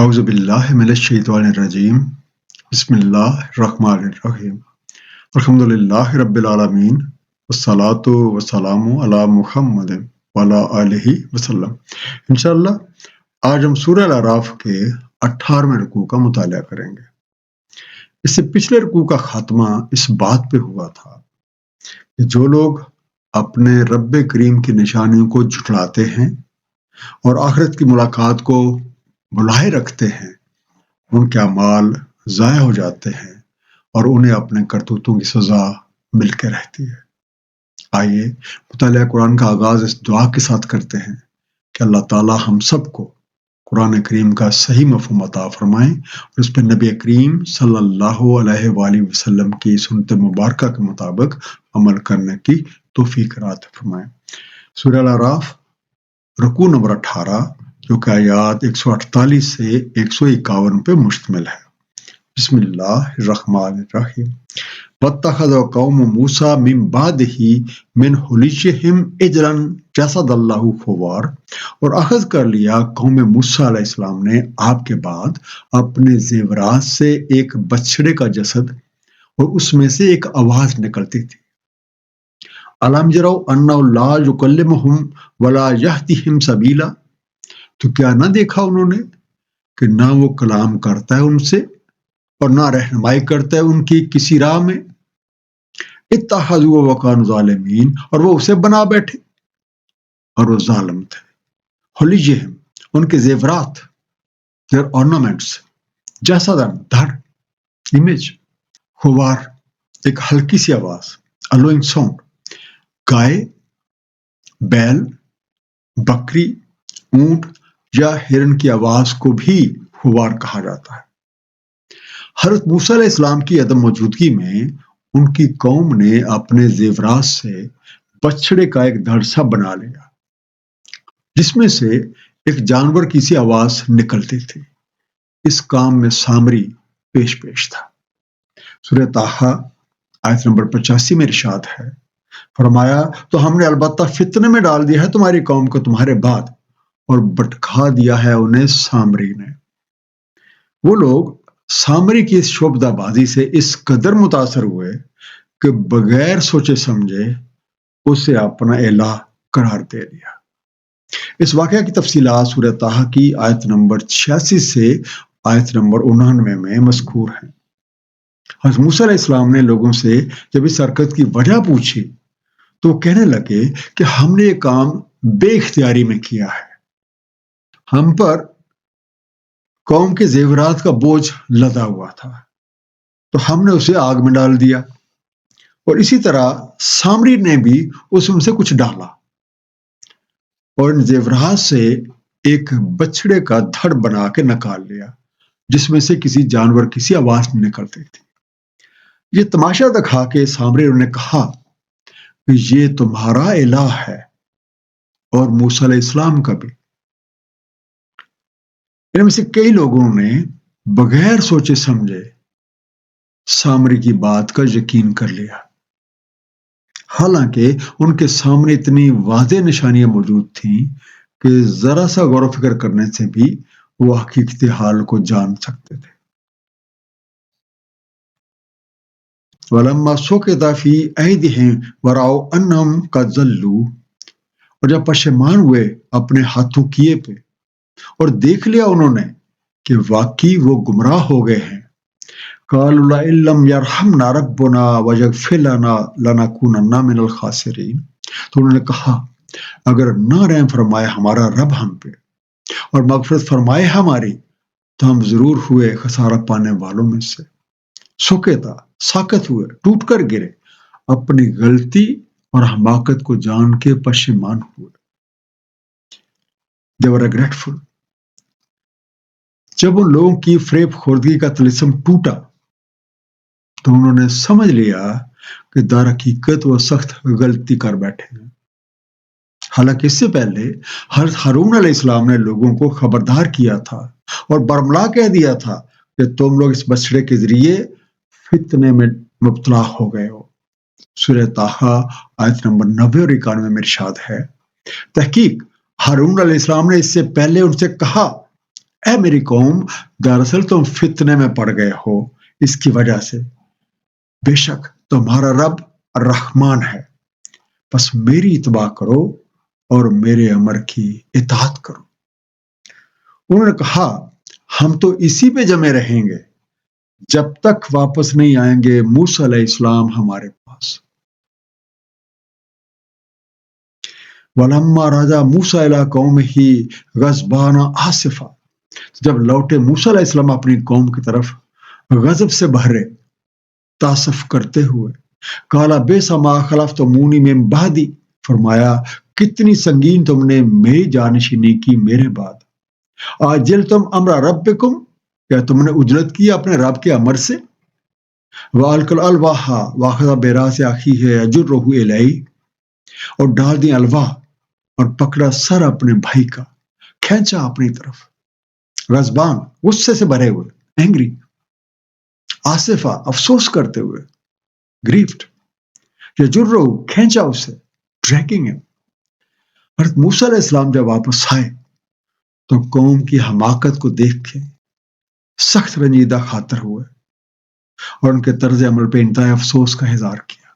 اعوذ باللہ من الشیطان الرجیم بسم اللہ الرحمن الرحیم الحمد للہ رب العالمین والصلاة والسلام علی محمد وعلی آلہ وسلم۔ انشاءاللہ آج ہم سورہ الاعراف کے 18ویں رکوع کا مطالعہ کریں گے۔ اس سے پچھلے رکوع کا خاتمہ اس بات پہ ہوا تھا کہ جو لوگ اپنے رب کریم کی نشانیوں کو جھٹلاتے ہیں اور آخرت کی ملاقات کو بلائے رکھتے ہیں، ان کے اعمال ضائع ہو جاتے ہیں اور انہیں اپنے کرتوتوں کی سزا مل کے رہتی ہے۔ آئیے مطالعہ قرآن کا آغاز اس دعا کے ساتھ کرتے ہیں کہ اللہ تعالی ہم سب کو قرآن کریم کا صحیح مفہوم عطا فرمائیں اور اس پہ نبی کریم صلی اللہ علیہ وآلہ وسلم کی سنت مبارکہ کے مطابق عمل کرنے کی توفیق عطا فرمائیں۔ سورہ الاعراف رکوع نمبر 18 جو کہ آیات 148 سے 151 پہ مشتمل ہے۔ بسم اللہ الرحمن الرحیم۔ وَاتَّخَذَ قَوْمُ مُوسَىٰ مِن بَعْدِهِ مِنْ حُلِيِّهِمْ عِجْلًا جَسَدًا لَهُ خُوَارٌ، اور اخذ کر لیا قوم موسیٰ علیہ السلام نے آپ کے بعد اپنے زیورات سے ایک بچڑے کا جسد اور اس میں سے ایک آواز نکلتی تھی۔ أَلَمْ يَرَوْا أَنَّهُ لَا يُكَلِّمُهُمْ وَلَا يَهْدِيهِمْ سَبِيلًا، تو کیا نہ دیکھا انہوں نے کہ نہ وہ کلام کرتا ہے ان سے اور نہ رہنمائی کرتا ہے ان کی کسی راہ میں۔ اتخذوا وكانوا ظالمین، اور وہ اسے بنا بیٹھے اور وہ ظالم تھے۔ حلیہم ان کے زیورات، their ornaments، جسدن دھڑ، امیج، خوار ایک ہلکی سی آواز، allowing sound، گائے، بیل، بکری، اونٹ یا ہرن کی آواز کو بھی خوار کہا جاتا ہے۔ حضرت موسیٰ علیہ السلام کی عدم موجودگی میں ان کی قوم نے اپنے زیورات سے بچڑے کا ایک دھڑ سا بنا لیا جس میں سے ایک جانور کی سی آواز نکلتی تھی۔ اس کام میں سامری پیش تھا۔ سورہ طٰہٰ آیت نمبر 85 میں ارشاد ہے، فرمایا تو ہم نے البتہ فتنے میں ڈال دیا ہے تمہاری قوم کو تمہارے بعد، اور بٹکھا دیا ہے انہیں سامری نے۔ وہ لوگ سامری کی اس شعبدہ بازی سے اس قدر متاثر ہوئے کہ بغیر سوچے سمجھے اسے اپنا الہ قرار دے دیا۔ اس واقعہ کی تفصیلات سورہ طٰہٰ کی آیت نمبر 86 سے آیت نمبر 99 میں مذکور ہیں۔ حضرت موسیٰ علیہ السلام نے لوگوں سے جب اس حرکت کی وجہ پوچھی تو وہ کہنے لگے کہ ہم نے یہ کام بے اختیاری میں کیا ہے، ہم پر قوم کے زیورات کا بوجھ لدا ہوا تھا تو ہم نے اسے آگ میں ڈال دیا، اور اسی طرح سامری نے بھی اس میں سے کچھ ڈالا اور ان زیورات سے ایک بچڑے کا دھڑ بنا کے نکال لیا جس میں سے کسی جانور کی سی آواز نکلتی تھی۔ یہ تماشا دکھا کے سامری نے کہا کہ یہ تمہارا الہ ہے اور موسیٰ علیہ السلام کا بھی۔ ان میں سے کئی لوگوں نے بغیر سوچے سمجھے سامری کی بات کا یقین کر لیا، حالانکہ ان کے سامنے اتنی واضح نشانیاں موجود تھیں کہ ذرا سا غور و فکر کرنے سے بھی وہ حقیقت حال کو جان سکتے تھے۔ وَلَمَّا سُقِطَ فِي أَيْدِيهِمْ وَرَأَوْا أَنَّهُمْ قَدْ ضَلُّوا، اور جب پشیمان ہوئے اپنے ہاتھوں کیے پہ اور دیکھ لیا انہوں نے کہ واقعی وہ گمراہ ہو گئے ہیں، قَالُوا لَئِن لَّمْ يَرْحَمْنَا رَبُّنَا وَيَغْفِرْ لَنَا لَنَكُونَنَّ مِنَ الْخَاسِرِينَ، تو انہوں نے کہا اگر نہ رحم فرمائے ہمارا رب ہم پہ اور مغفرت فرمائے ہماری تو ہم ضرور ہوئے خسارہ پانے والوں میں سے۔ سکیتا ساکت ہوئے، ٹوٹ کر گرے، اپنی غلطی اور حماقت کو جان کے پشیمان ہوئے۔ They were regretful۔ جب ان لوگوں کی فریب خوردگی کا طلسم ٹوٹا تو انہوں نے سمجھ لیا کہ در حقیقت وہ سخت غلطی کر بیٹھے ہیں۔ حالانکہ اس سے پہلے حضرت ہارون علیہ السلام نے لوگوں کو خبردار کیا تھا اور برملا کہہ دیا تھا کہ تم لوگ اس بچڑے کے ذریعے فتنے میں مبتلا ہو گئے ہو۔ سورہ طٰہٰ آیت نمبر 90 اور 91 میں ارشاد ہے، تحقیق ہارون علیہ السلام نے اس سے پہلے ان سے کہا اے میری قوم، دراصل تم فتنے میں پڑ گئے ہو اس کی وجہ سے، بے شک تمہارا رب رحمان ہے، بس میری اتباع کرو اور میرے امر کی اطاعت کرو۔ انہوں نے کہا ہم تو اسی پہ جمے رہیں گے جب تک واپس نہیں آئیں گے موسیٰ علیہ السلام ہمارے پاس۔ وَلَمَّا رَجَعَ مُوسَىٰ إِلَىٰ قَوْمِهِ غَضْبَانَ آسِفًا، جب لوٹے موسیٰ علیہ السلام اپنی قوم کی طرف غضب سے بھرے، تاسف کرتے ہوئے، قَالَ بِئْسَ مَا خَلَفْتُمُونِی مِن بَعْدِی، فرمایا کتنی سنگین تم نے میری جانشینی کی میرے بعد۔ عَجِلْتُمْ أَمْرَ رَبِّکُمْ، کیا تم نے اجلت کی اپنے رب کے امر سے؟ وَأَلْقَى الْأَلْوَاحَ وَأَخَذَ بِرَأْسِ أَخِیہِ یَجُرُّهُ إِلَیہِ، اور ڈال دیں الواح اور پکڑا سر اپنے بھائی کا، کھینچا اپنی طرف، غضبان غصے سے بھرے ہوئے، اینگری، آصفہ افسوس کرتے ہوئے، گریفڈ، یجرہ کھینچا اسے، ڈریگنگ ہے۔ حضرت موسیٰ علیہ السلام جب واپس آئے تو قوم کی حماقت کو دیکھ کے سخت رنجیدہ خاطر ہوئے اور ان کے طرز عمل پہ انتہائی افسوس کا اظہار کیا،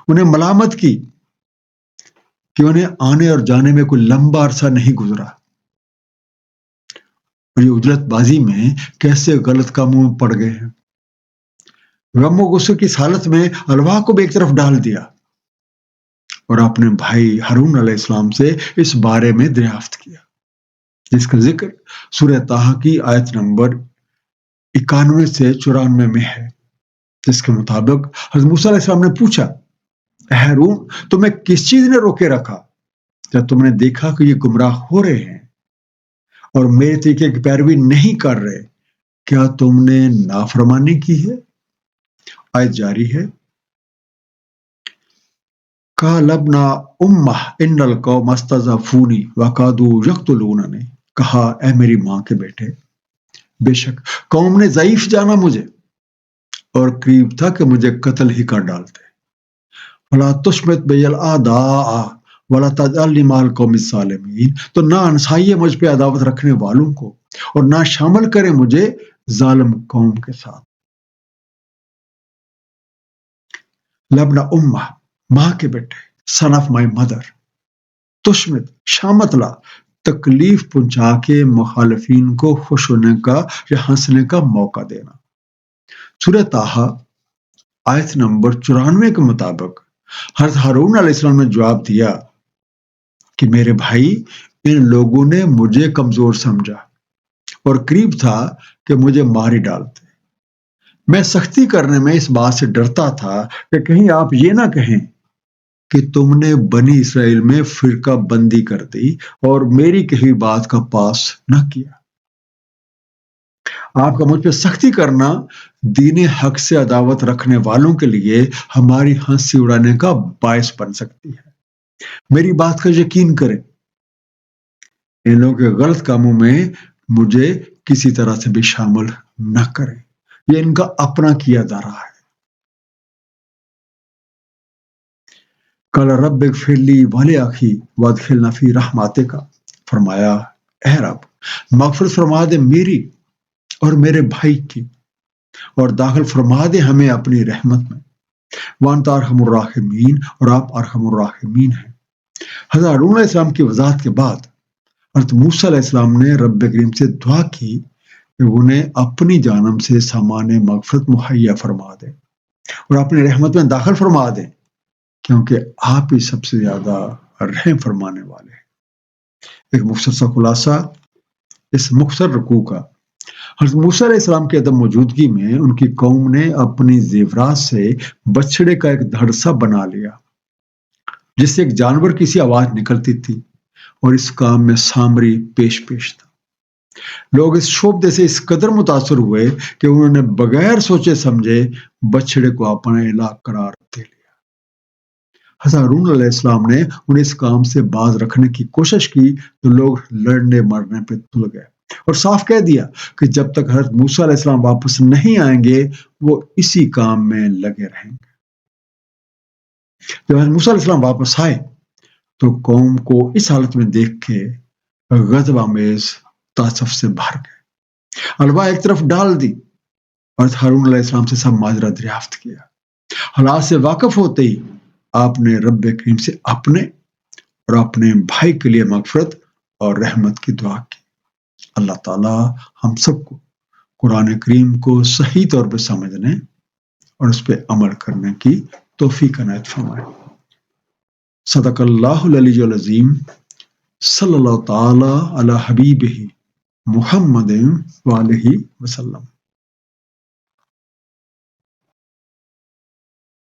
انہیں ملامت کی کہ انہیں آنے اور جانے میں کوئی لمبا عرصہ نہیں گزرا، اور یہ اجلت بازی میں کیسے غلط کاموں میں پڑ گئے ہیں۔ غم و غصے کی حالت میں الواح کو بھی ایک طرف ڈال دیا اور اپنے بھائی ہارون علیہ السلام سے اس بارے میں دریافت کیا، جس کا ذکر سورہ طٰہٰ کی آیت نمبر 91 سے 94 میں ہے، جس کے مطابق حضرت موسیٰ علیہ السلام نے پوچھا، اے ہارون، تمہیں کس چیز نے روکے رکھا جب تم نے دیکھا کہ یہ گمراہ ہو رہے ہیں اور میرے طریقے کی پیروی نہیں کر رہے، کیا تم نے نافرمانی کی ہے؟ آیت جاری ہے، قَالَ ابْنَ أُمَّ إِنَّ الْقَوْمَ اسْتَضْعَفُونِی وَكَادُوا يَقْتُلُونَنِی، کہا اے میری ماں کے بیٹے، بے شک قوم نے ضعیف جانا مجھے اور قریب تھا کہ مجھے قتل ہی کر ڈالتے۔ فَلَا تُشْمِتْ بِیَ الْأَعْدَاءَ وَلَا تَجْعَلْنِی مَعَ الْقَوْمِ الظَّالِمِینَ، تو نہ انسائیے مجھ پہ عداوت رکھنے والوں کو اور نہ شامل کرے مجھے ظالم قوم کے ساتھ۔ لبن امہ، ماں کے بیٹے، سن آف مائی مدر، تشمت شامت لا، تکلیف پہنچا کے مخالفین کو خوش ہونے کا یا ہنسنے کا موقع دینا۔ سورہ طٰہٰ آیت نمبر 94 کے مطابق حضرت ہارون علیہ السلام نے جواب دیا کہ میرے بھائی، ان لوگوں نے مجھے کمزور سمجھا اور قریب تھا کہ مجھے مار ہی ڈالتے۔ میں سختی کرنے میں اس بات سے ڈرتا تھا کہ کہیں آپ یہ نہ کہیں کہ تم نے بنی اسرائیل میں فرقہ بندی کر دی اور میری کہی بات کا پاس نہ کیا۔ آپ کا مجھ پہ سختی کرنا دین حق سے عداوت رکھنے والوں کے لیے ہماری ہنسی اڑانے کا باعث بن سکتی ہے۔ میری بات کا یقین کریں، ان لوگوں کے غلط کاموں میں مجھے کسی طرح سے بھی شامل نہ کریں، یہ ان کا اپنا کیا جا رہا ہے۔ قال رب اغفر لی ولاخی وادخلنا فی رحمتک، فرمایا اے رب مغفرت فرما دے میری اور میرے بھائی کی، اور داخل فرما دے ہمیں اپنی رحمت میں، وانت ارحم الراحمین، اور آپ ارحم الراحمین ہیں۔ حضرت ہارون علیہ السلام کی وضاحت کے بعد حضرت موسیٰ علیہ السلام نے رب کریم سے دعا کی کہ انہیں اپنی جانب سے سامان مغفرت مہیا فرما دے اور اپنی رحمت میں داخل فرما دے، کیونکہ آپ ہی سب سے زیادہ رحم فرمانے والے ہیں۔ ایک مختصر سا خلاصہ اس مختصر رکوع کا، حضرت موسیٰ علیہ السلام کی عدم موجودگی میں ان کی قوم نے اپنی زیورات سے بچڑے کا ایک دھڑ سا بنا لیا جس سے ایک جانور کی سی آواز نکلتی تھی، اور اس کام میں سامری پیش تھا۔ لوگ اس شعبدے سے اس قدر متاثر ہوئے کہ انہوں نے بغیر سوچے سمجھے بچڑے کو اپنا الہ قرار دے لیا۔ حضرت ہارون علیہ السلام نے انہیں اس کام سے باز رکھنے کی کوشش کی تو لوگ لڑنے مرنے پہ تل گئے اور صاف کہہ دیا کہ جب تک حضرت موسیٰ علیہ السلام واپس نہیں آئیں گے وہ اسی کام میں لگے رہیں گے۔ جب حضرت موسیٰ علیہ السلام واپس آئے تو قوم کو اس حالت میں دیکھ کے غضب آمیز تعصف سے بھر گئے، الوا ایک طرف ڈال دی اور ہارون علیہ السلام سے سب ماجرا دریافت کیا۔ حالات سے واقف ہوتے ہی آپ نے رب کریم سے اپنے اور اپنے بھائی کے لیے مغفرت اور رحمت کی دعا کی۔ اللہ تعالیٰ ہم سب کو قرآن کریم کو صحیح طور پہ سمجھنے اور اس پہ عمل کرنے کی توفیق عنایت فرمائے۔ صدق اللہ العلی العظیم، صلی اللہ تعالی علی حبیبہ محمد وآلہ وسلم۔